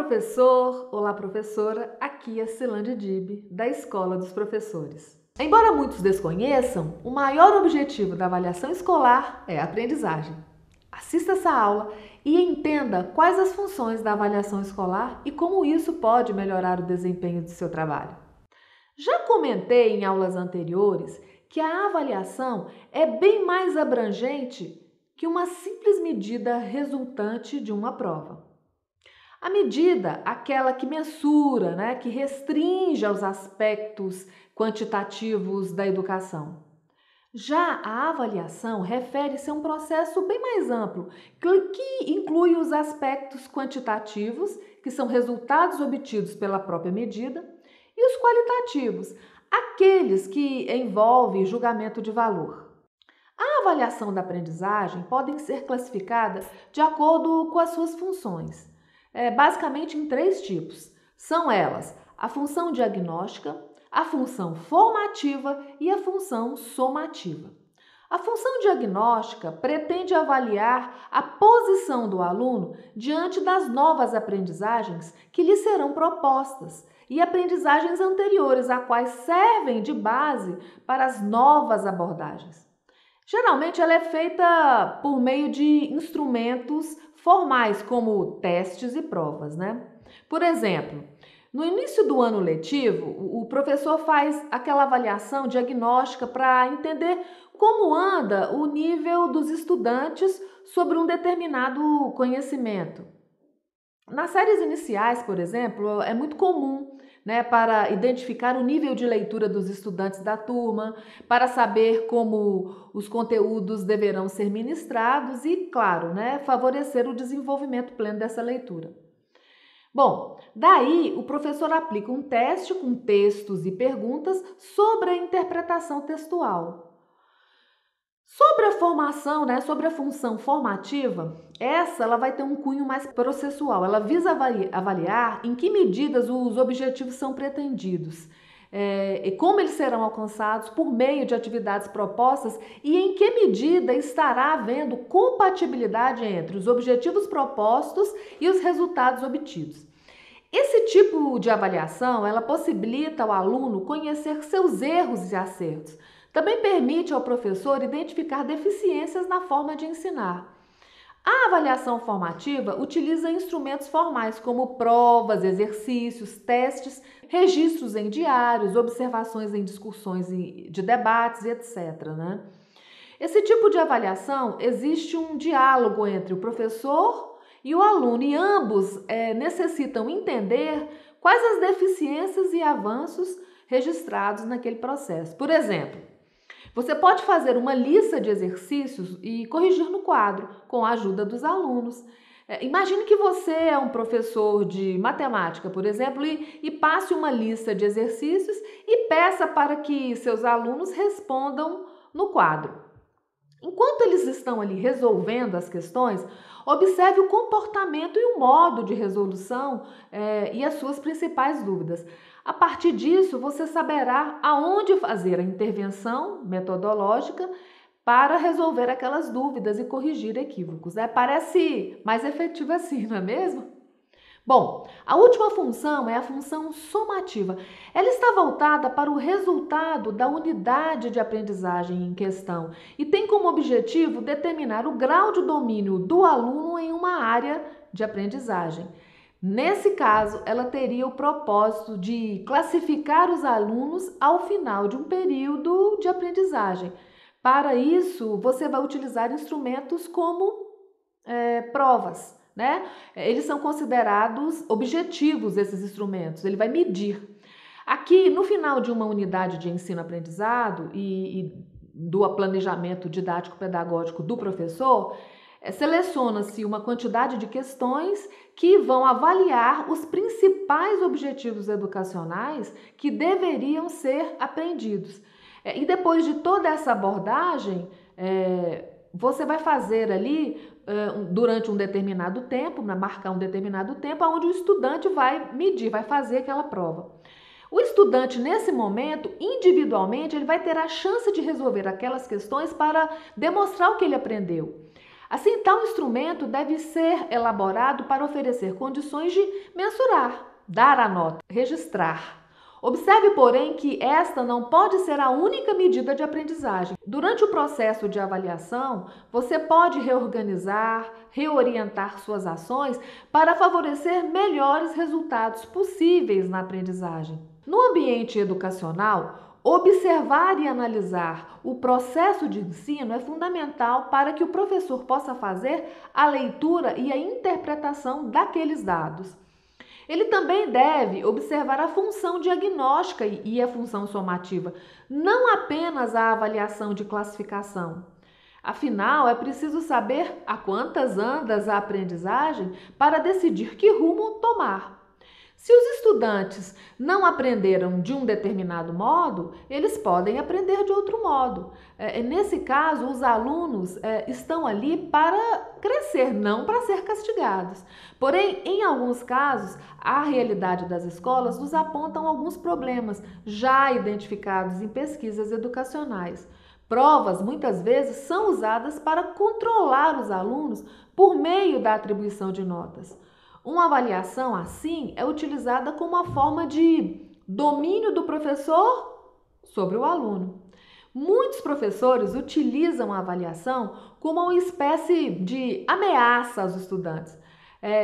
professor! Olá, professora! Aqui é Cilande Dib, da Escola dos Professores. Embora muitos desconheçam, o maior objetivo da avaliação escolar é a aprendizagem. Assista essa aula e entenda quais as funções da avaliação escolar e como isso pode melhorar o desempenho do seu trabalho. Já comentei em aulas anteriores que a avaliação é bem mais abrangente que uma simples medida resultante de uma prova. A medida, aquela que mensura, que restringe aos aspectos quantitativos da educação. Já a avaliação refere-se a um processo bem mais amplo, que inclui os aspectos quantitativos, que são resultados obtidos pela própria medida, e os qualitativos, aqueles que envolvem julgamento de valor. A avaliação da aprendizagem pode ser classificada de acordo com as suas funções. Basicamente em 3 tipos. São elas a função diagnóstica, a função formativa e a função somativa. A função diagnóstica pretende avaliar a posição do aluno diante das novas aprendizagens que lhe serão propostas e aprendizagens anteriores, a quais servem de base para as novas abordagens. Geralmente ela é feita por meio de instrumentos formais, como testes e provas, Por exemplo, no início do ano letivo, o professor faz aquela avaliação diagnóstica para entender como anda o nível dos estudantes sobre um determinado conhecimento. Nas séries iniciais, por exemplo, é muito comum para identificar o nível de leitura dos estudantes da turma, para saber como os conteúdos deverão ser ministrados e, claro, favorecer o desenvolvimento pleno dessa leitura. Bom, daí o professor aplica um teste com textos e perguntas sobre a interpretação textual. Sobre a formação, sobre a função formativa, ela vai ter um cunho mais processual. Ela visa avaliar em que medidas os objetivos são pretendidos, e como eles serão alcançados por meio de atividades propostas e em que medida estará havendo compatibilidade entre os objetivos propostos e os resultados obtidos. Esse tipo de avaliação, ela possibilita ao aluno conhecer seus erros e acertos. Também permite ao professor identificar deficiências na forma de ensinar. A avaliação formativa utiliza instrumentos formais como provas, exercícios, testes, registros em diários, observações em discussões de debates, etc. Esse tipo de avaliação existe um diálogo entre o professor e o aluno e ambos necessitam entender quais as deficiências e avanços registrados naquele processo. Por exemplo, você pode fazer uma lista de exercícios e corrigir no quadro, com a ajuda dos alunos. Imagine que você é um professor de matemática, por exemplo, e passe uma lista de exercícios e peça para que seus alunos respondam no quadro. Enquanto eles estão ali resolvendo as questões, observe o comportamento e o modo de resolução e as suas principais dúvidas. A partir disso, você saberá aonde fazer a intervenção metodológica para resolver aquelas dúvidas e corrigir equívocos. Parece mais efetivo assim, não é mesmo? Bom, a última função é a função somativa. Ela está voltada para o resultado da unidade de aprendizagem em questão e tem como objetivo determinar o grau de domínio do aluno em uma área de aprendizagem. Nesse caso, ela teria o propósito de classificar os alunos ao final de um período de aprendizagem. Para isso, você vai utilizar instrumentos como provas, Eles são considerados objetivos, esses instrumentos, ele vai medir. Aqui, no final de uma unidade de ensino-aprendizado e do planejamento didático-pedagógico do professor, seleciona-se uma quantidade de questões que vão avaliar os principais objetivos educacionais que deveriam ser aprendidos. E depois de toda essa abordagem, você vai fazer ali, durante um determinado tempo, marcar um determinado tempo, onde o estudante vai medir, vai fazer aquela prova. O estudante, nesse momento, individualmente, ele vai ter a chance de resolver aquelas questões para demonstrar o que ele aprendeu. Assim, tal instrumento deve ser elaborado para oferecer condições de mensurar, dar a nota, registrar. Observe, porém, que esta não pode ser a única medida de aprendizagem. Durante o processo de avaliação, você pode reorganizar, reorientar suas ações para favorecer melhores resultados possíveis na aprendizagem. No ambiente educacional, observar e analisar o processo de ensino é fundamental para que o professor possa fazer a leitura e a interpretação daqueles dados. Ele também deve observar a função diagnóstica e a função somativa, não apenas a avaliação de classificação. Afinal, é preciso saber a quantas andas a aprendizagem para decidir que rumo tomar. Se os estudantes não aprenderam de um determinado modo, eles podem aprender de outro modo. Nesse caso, os alunos estão ali para crescer, não para ser castigados. Porém, em alguns casos, a realidade das escolas nos apontam alguns problemas já identificados em pesquisas educacionais. Provas, muitas vezes, são usadas para controlar os alunos por meio da atribuição de notas. Uma avaliação, assim, é utilizada como uma forma de domínio do professor sobre o aluno. Muitos professores utilizam a avaliação como uma espécie de ameaça aos estudantes,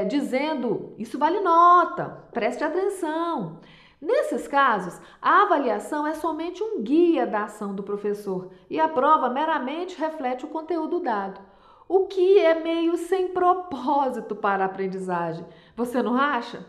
dizendo: isso vale nota, preste atenção. Nesses casos, a avaliação é somente um guia da ação do professor e a prova meramente reflete o conteúdo dado, o que é meio sem propósito para a aprendizagem. Você não acha?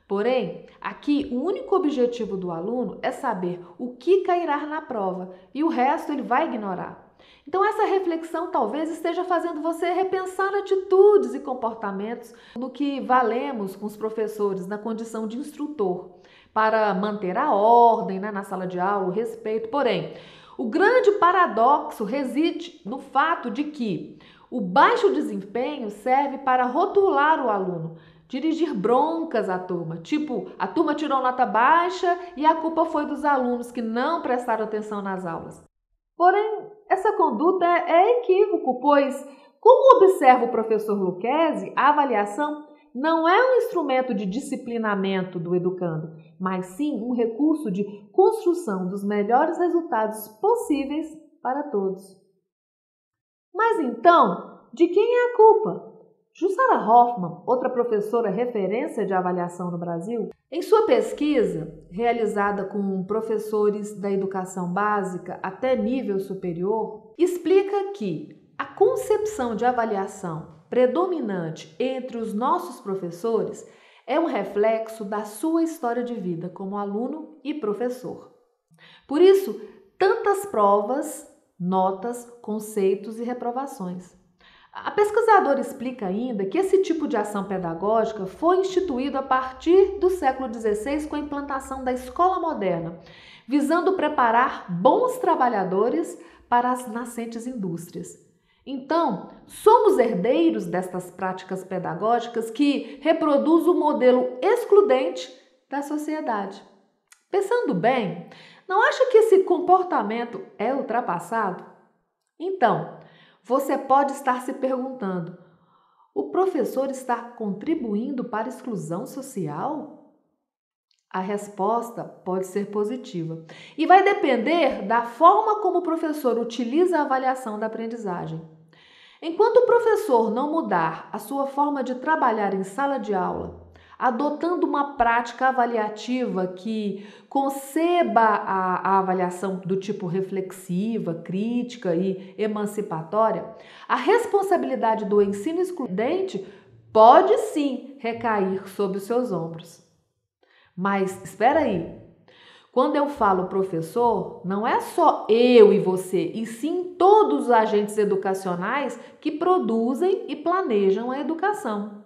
Porém, aqui o único objetivo do aluno é saber o que cairá na prova e o resto ele vai ignorar. Então, essa reflexão talvez esteja fazendo você repensar atitudes e comportamentos no que valemos com os professores na condição de instrutor, para manter a ordem, na sala de aula, o respeito. Porém, o grande paradoxo reside no fato de que o baixo desempenho serve para rotular o aluno, dirigir broncas à turma, tipo, a turma tirou nota baixa e a culpa foi dos alunos que não prestaram atenção nas aulas. Porém, essa conduta é equívoco, pois, como observa o professor Lucchesi, a avaliação não é um instrumento de disciplinamento do educando, mas sim um recurso de construção dos melhores resultados possíveis para todos. Mas então, de quem é a culpa? Jussara Hoffmann, outra professora referência de avaliação no Brasil, em sua pesquisa, realizada com professores da educação básica até nível superior, explica que a concepção de avaliação predominante entre os nossos professores é um reflexo da sua história de vida como aluno e professor. Por isso, tantas provas, notas, conceitos e reprovações. A pesquisadora explica ainda que esse tipo de ação pedagógica foi instituído a partir do século XVI com a implantação da escola moderna, visando preparar bons trabalhadores para as nascentes indústrias. Então, somos herdeiros destas práticas pedagógicas que reproduzem o modelo excludente da sociedade. Pensando bem, não acha que esse comportamento é ultrapassado? Então, você pode estar se perguntando: o professor está contribuindo para a exclusão social? A resposta pode ser positiva e vai depender da forma como o professor utiliza a avaliação da aprendizagem. Enquanto o professor não mudar a sua forma de trabalhar em sala de aula, adotando uma prática avaliativa que conceba a avaliação do tipo reflexiva, crítica e emancipatória, a responsabilidade do ensino excludente pode sim recair sobre os seus ombros. Mas espera aí, quando eu falo professor, não é só eu e você, e sim todos os agentes educacionais que produzem e planejam a educação.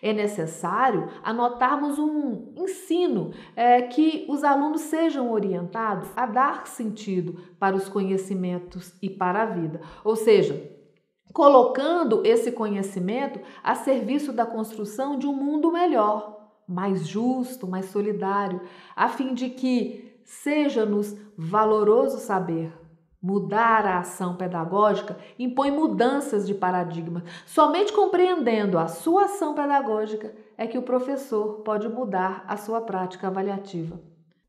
É necessário anotarmos um ensino que os alunos sejam orientados a dar sentido para os conhecimentos e para a vida. Ou seja, colocando esse conhecimento a serviço da construção de um mundo melhor, mais justo, mais solidário, a fim de que seja-nos valoroso saber, Mudar a ação pedagógica impõe mudanças de paradigma. Somente compreendendo a sua ação pedagógica é que o professor pode mudar a sua prática avaliativa.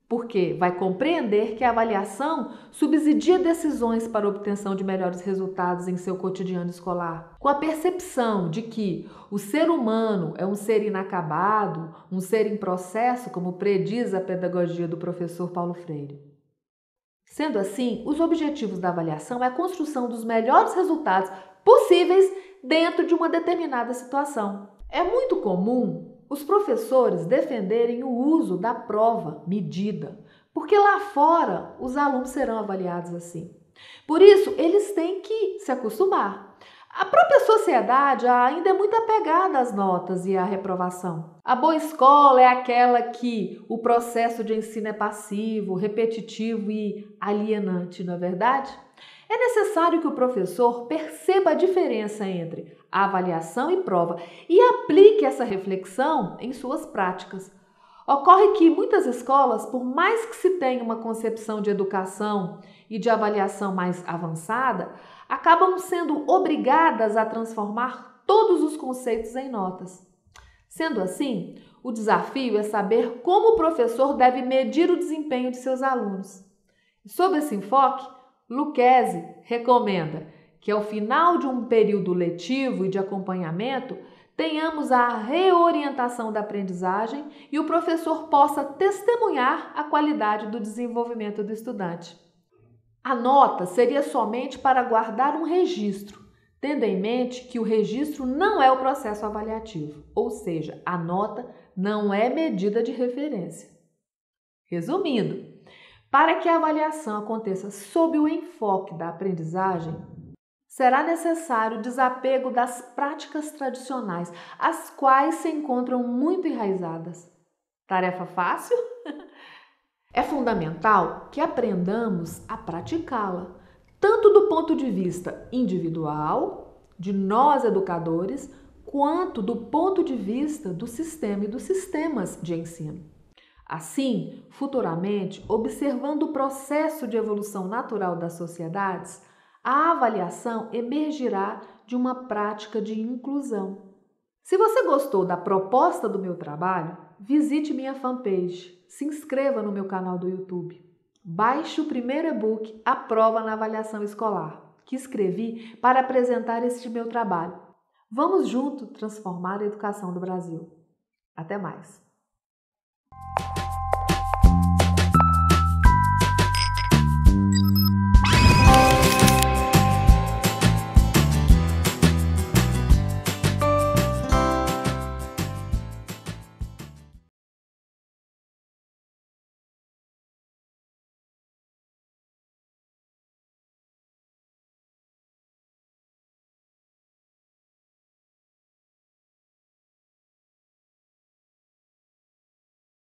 Porque vai compreender que a avaliação subsidia decisões para a obtenção de melhores resultados em seu cotidiano escolar, com a percepção de que o ser humano é um ser inacabado, um ser em processo, como prediz a pedagogia do professor Paulo Freire. Sendo assim, os objetivos da avaliação é a construção dos melhores resultados possíveis dentro de uma determinada situação. É muito comum os professores defenderem o uso da prova medida, porque lá fora os alunos serão avaliados assim. Por isso, eles têm que se acostumar. A própria sociedade ainda é muito apegada às notas e à reprovação. A boa escola é aquela que o processo de ensino é passivo, repetitivo e alienante, não é verdade? É necessário que o professor perceba a diferença entre a avaliação e prova e aplique essa reflexão em suas práticas. Ocorre que muitas escolas, por mais que se tenha uma concepção de educação e de avaliação mais avançada, acabam sendo obrigadas a transformar todos os conceitos em notas. Sendo assim, o desafio é saber como o professor deve medir o desempenho de seus alunos. Sob esse enfoque, Lucchesi recomenda que ao final de um período letivo e de acompanhamento, tenhamos a reorientação da aprendizagem e o professor possa testemunhar a qualidade do desenvolvimento do estudante. A nota seria somente para guardar um registro, tendo em mente que o registro não é o processo avaliativo, ou seja, a nota não é medida de referência. Resumindo, para que a avaliação aconteça sob o enfoque da aprendizagem, será necessário o desapego das práticas tradicionais, as quais se encontram muito enraizadas. Tarefa fácil? É fundamental que aprendamos a praticá-la, tanto do ponto de vista individual, de nós educadores, quanto do ponto de vista do sistema e dos sistemas de ensino. Assim, futuramente, observando o processo de evolução natural das sociedades, a avaliação emergirá de uma prática de inclusão. Se você gostou da proposta do meu trabalho, visite minha fanpage, se inscreva no meu canal do YouTube. Baixe o primeiro e-book A Prova na Avaliação Escolar, que escrevi para apresentar este meu trabalho. Vamos juntos transformar a educação do Brasil. Até mais!